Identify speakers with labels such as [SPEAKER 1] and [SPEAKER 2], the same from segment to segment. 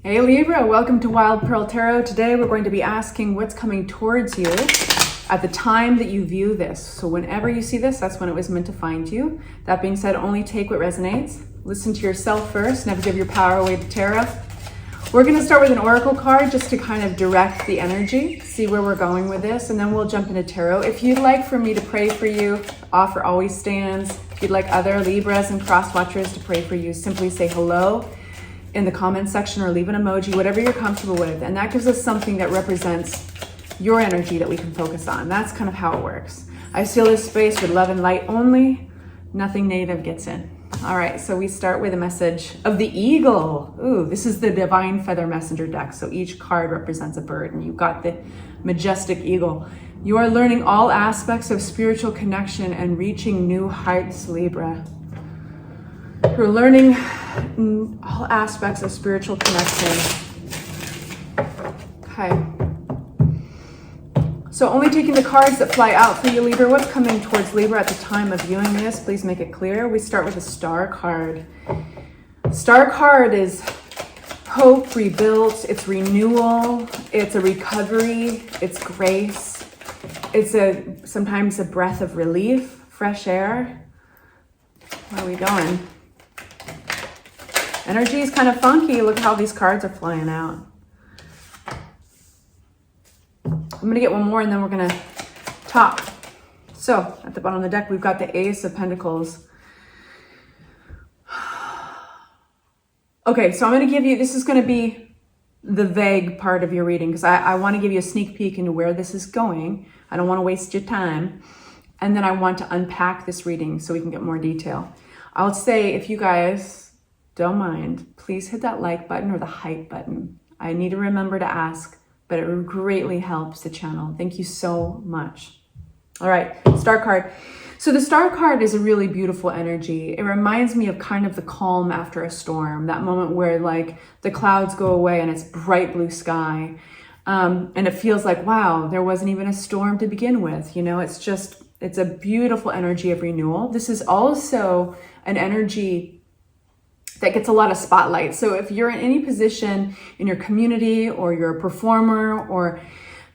[SPEAKER 1] Hey Libra, welcome to Wild Pearl Tarot. Today we're going to be asking what's coming towards you at the time that you view this. So whenever you see this, that's when it was meant to find you. That being said, only take what resonates. Listen to yourself first, never give your power away to tarot. We're going to start with an oracle card just to kind of direct the energy, see where we're going with this, and then we'll jump into tarot. If you'd like for me to pray for you, offer always stands. If you'd like other Libras and cross watchers to pray for you, simply say hello in the comment section or leave an emoji, whatever you're comfortable with. And that gives us something that represents your energy that we can focus on. That's kind of how it works. I seal this space with love and light only. Nothing negative gets in. All right, so we start with a message of the eagle. Ooh, this is the Divine Feather Messenger deck. So each card represents a bird and you've got the majestic eagle. You are learning all aspects of spiritual connection and reaching new heights, Libra. You're learning all aspects of spiritual connection. Okay. So only taking the cards that fly out for you, Libra. What's coming towards Libra at the time of viewing this? Please make it clear. We start with the Star card. Star card is hope, rebuilt, it's renewal, it's a recovery, it's grace. It's sometimes a breath of relief, fresh air. Where are we going? Energy is kind of funky. Look how these cards are flying out. I'm going to get one more and then we're going to talk. So at the bottom of the deck, we've got the Ace of Pentacles. Okay, so I'm going to give you, this is going to be the vague part of your reading because I want to give you a sneak peek into where this is going. I don't want to waste your time. And then I want to unpack this reading so we can get more detail. I'll say, if you guys don't mind, please hit that like button or the hype button. I need to remember to ask, but it greatly helps the channel. Thank you so much. All right, Star card. So the Star card is a really beautiful energy. It reminds me of kind of the calm after a storm, that moment where like the clouds go away and it's bright blue sky. And it feels like, wow, there wasn't even a storm to begin with. You know, it's a beautiful energy of renewal. This is also an energy that gets a lot of spotlight. So if you're in any position in your community or you're a performer or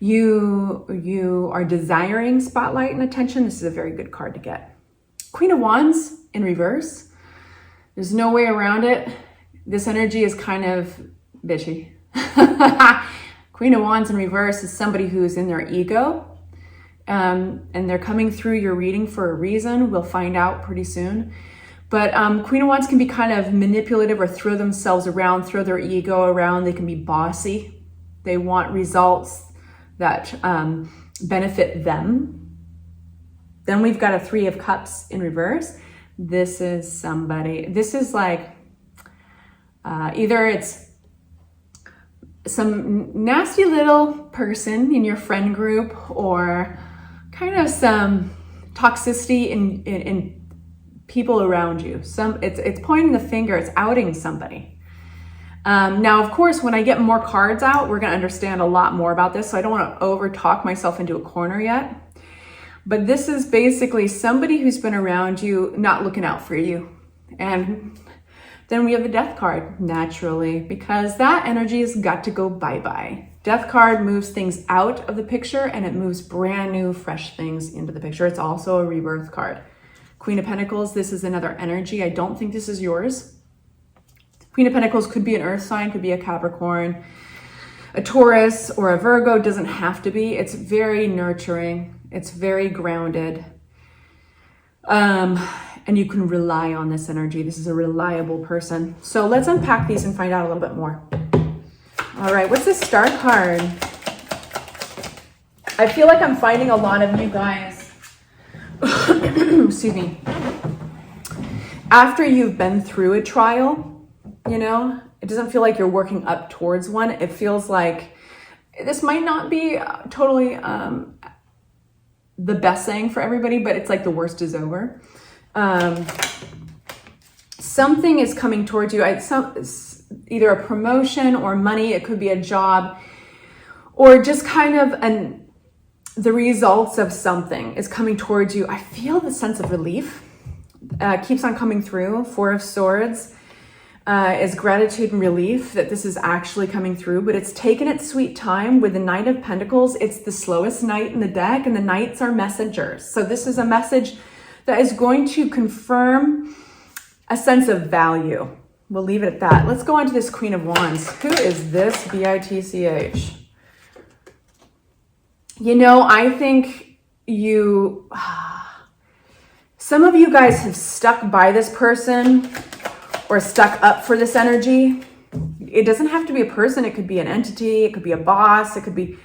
[SPEAKER 1] you are desiring spotlight and attention, this is a very good card to get. Queen of Wands in reverse. There's no way around it. This energy is kind of bitchy. Queen of Wands in reverse is somebody who's in their ego and they're coming through your reading for a reason. We'll find out pretty soon. But Queen of Wands can be kind of manipulative or throw themselves around, throw their ego around. They can be bossy. They want results that benefit them. Then we've got a Three of Cups in reverse. This is somebody, this is like, either it's some nasty little person in your friend group or kind of some toxicity in people around you. It's pointing the finger, it's outing somebody. Now, of course, when I get more cards out, we're going to understand a lot more about this. So I don't want to over talk myself into a corner yet. But this is basically somebody who's been around you, not looking out for you. And then we have the Death card, naturally, because that energy has got to go bye-bye. Death card moves things out of the picture and it moves brand new, fresh things into the picture. It's also a rebirth card. Queen of Pentacles, this is another energy. I don't think this is yours. Queen of Pentacles could be an earth sign, could be a Capricorn, a Taurus, or a Virgo. Doesn't have to be. It's very nurturing. It's very grounded. And you can rely on this energy. This is a reliable person. So let's unpack these and find out a little bit more. All right, what's this Star card? I feel like I'm finding a lot of you guys excuse me, after you've been through a trial, you know, it doesn't feel like you're working up towards one. It feels like this might not be totally the best saying for everybody, but it's like the worst is over. Something is coming towards you. Either a promotion or money. It could be a job or just kind of the results of something is coming towards you. I feel the sense of relief keeps on coming through. Four of Swords. is gratitude and relief that this is actually coming through, but it's taken its sweet time. With the Knight of Pentacles, it's the slowest knight in the deck, and the knights are messengers. So this is a message that is going to confirm a sense of value. We'll leave it at that. Let's go on to this Queen of Wands. Who is this BITCH? You know, I think some of you guys have stuck by this person or stuck up for this energy. It doesn't have to be a person. It could be an entity. It could be a boss. It could be,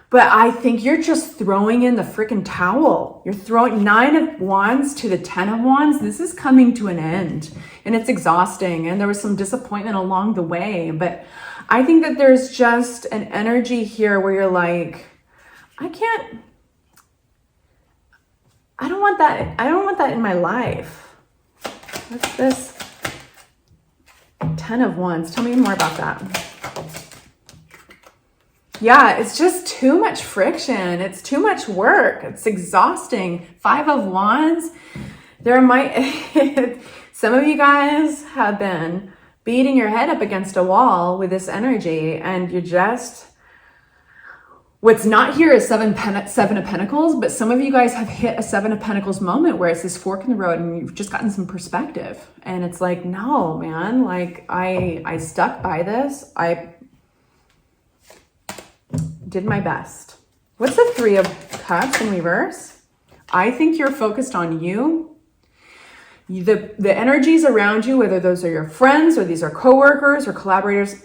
[SPEAKER 1] but I think you're just throwing in the freaking towel. You're throwing 9 of Wands to the 10 of Wands. This is coming to an end, and it's exhausting. And there was some disappointment along the way, but I think that there's just an energy here where you're like, I don't want that. I don't want that in my life. What's this? 10 of Wands. Tell me more about that. Yeah, it's just too much friction. It's too much work. It's exhausting. 5 of Wands. Some of you guys have been beating your head up against a wall with this energy, and you just, what's not here is 7 of Pentacles, but some of you guys have hit a 7 of Pentacles moment where it's this fork in the road and you've just gotten some perspective. And it's like, no, man, like I stuck by this. I did my best. What's the 3 of Cups in reverse? I think you're focused on you. The energies around you, whether those are your friends or these are coworkers or collaborators,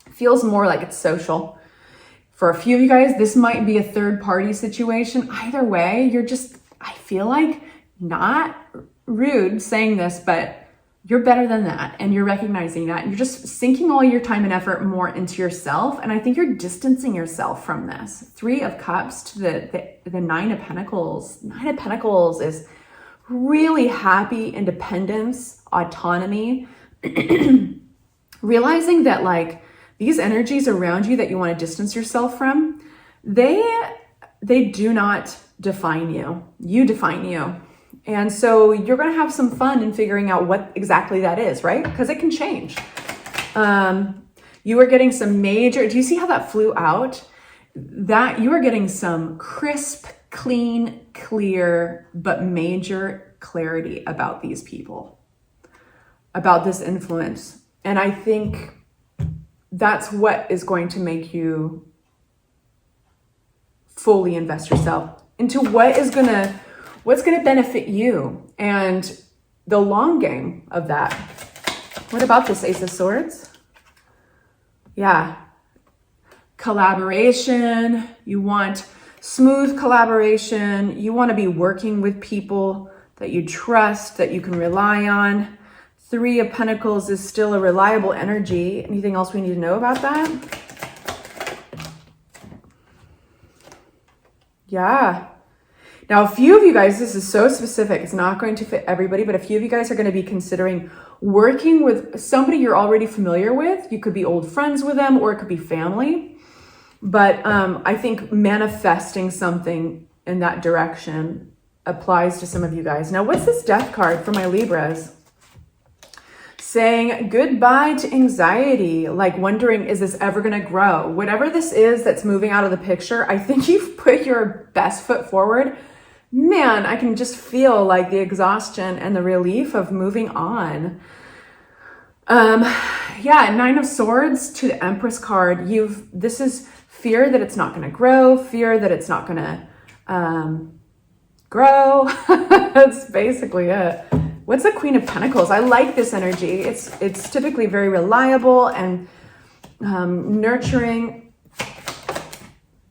[SPEAKER 1] feels more like it's social. For a few of you guys, this might be a third party situation. Either way, you're just, I feel like, not rude saying this, but you're better than that. And you're recognizing that. And you're just sinking all your time and effort more into yourself. And I think you're distancing yourself from this. 3 of Cups to the 9 of Pentacles. 9 of Pentacles is really happy independence, autonomy. Realizing that like, these energies around you that you want to distance yourself from, they do not define you. You define you. And so you're going to have some fun in figuring out what exactly that is, right? Because it can change. You are getting some major, do you see how that flew out? That you are getting some crisp, clean, clear, but major clarity about these people, about this influence. And I think that's what is going to make you fully invest yourself into what's going to benefit you and the long game of that. What about this Ace of Swords? Yeah. Collaboration. You want smooth collaboration. You want to be working with people that you trust, that you can rely on. 3 of Pentacles is still a reliable energy. Anything else we need to know about that? Yeah. Now, a few of you guys, this is so specific, it's not going to fit everybody, but a few of you guys are going to be considering working with somebody you're already familiar with. You could be old friends with them, or it could be family. But I think manifesting something in that direction applies to some of you guys. Now, what's this Death card for my Libras? Saying goodbye to anxiety, like wondering, is this ever going to grow? Whatever this is that's moving out of the picture, I think you've put your best foot forward. Man, I can just feel like the exhaustion and the relief of moving on. Yeah, 9 of Swords to the Empress card. This is fear that it's not going to grow, fear that it's not going to grow. That's basically it. What's the Queen of Pentacles? I like this energy. It's typically very reliable and nurturing.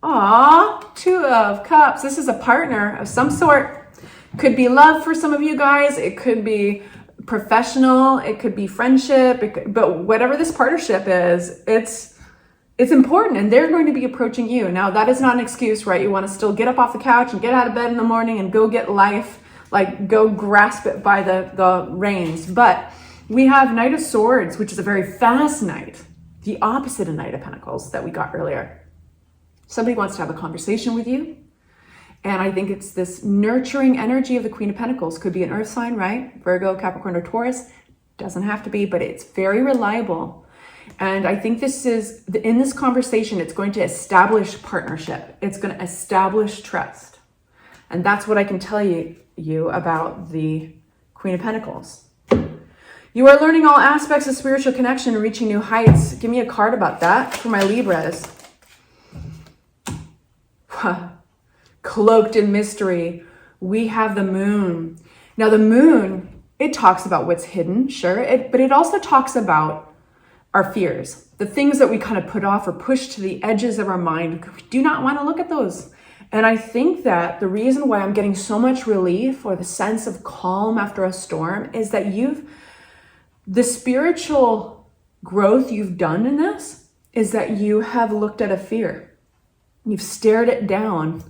[SPEAKER 1] Aw, 2 of Cups. This is a partner of some sort. Could be love for some of you guys. It could be professional. It could be friendship. But whatever this partnership is, it's important, and they're going to be approaching you. Now, that is not an excuse, right? You want to still get up off the couch and get out of bed in the morning and go get life. Like, go grasp it by the reins. But we have Knight of Swords, which is a very fast knight, the opposite of Knight of Pentacles that we got earlier. Somebody wants to have a conversation with you. And I think it's this nurturing energy of the Queen of Pentacles. Could be an earth sign, right? Virgo, Capricorn, or Taurus. Doesn't have to be, but it's very reliable. And I think in this conversation, it's going to establish partnership. It's going to establish trust. And that's what I can tell you about the Queen of Pentacles. You are learning all aspects of spiritual connection and reaching new heights. Give me a card about that for my Libras. Cloaked in mystery, we have the moon. Now the moon, it talks about what's hidden, sure, but it also talks about our fears, the things that we kind of put off or push to the edges of our mind. We do not want to look at those. And I think that the reason why I'm getting so much relief or the sense of calm after a storm is that the spiritual growth you've done in this is that you have looked at a fear. You've stared it down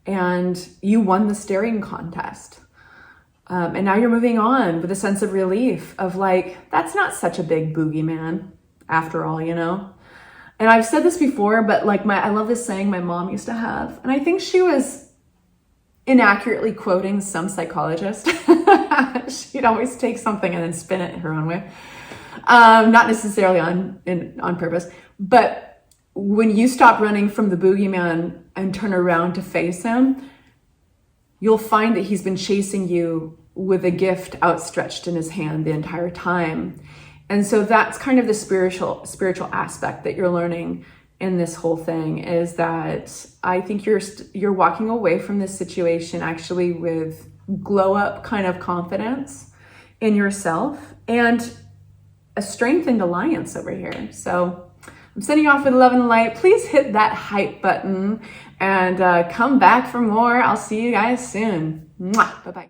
[SPEAKER 1] and you won the staring contest. And now you're moving on with a sense of relief of like, that's not such a big boogeyman after all, you know? And I've said this before, but like I love this saying my mom used to have. And I think she was inaccurately quoting some psychologist. She'd always take something and then spin it her own way. Not necessarily on purpose, but when you stop running from the boogeyman and turn around to face him, you'll find that he's been chasing you with a gift outstretched in his hand the entire time. And so that's kind of the spiritual aspect that you're learning in this whole thing, is that I think you're walking away from this situation actually with glow up kind of confidence in yourself and a strengthened alliance over here. So I'm sending you off with love and light. Please hit that hype button and come back for more. I'll see you guys soon. Mwah. Bye-bye.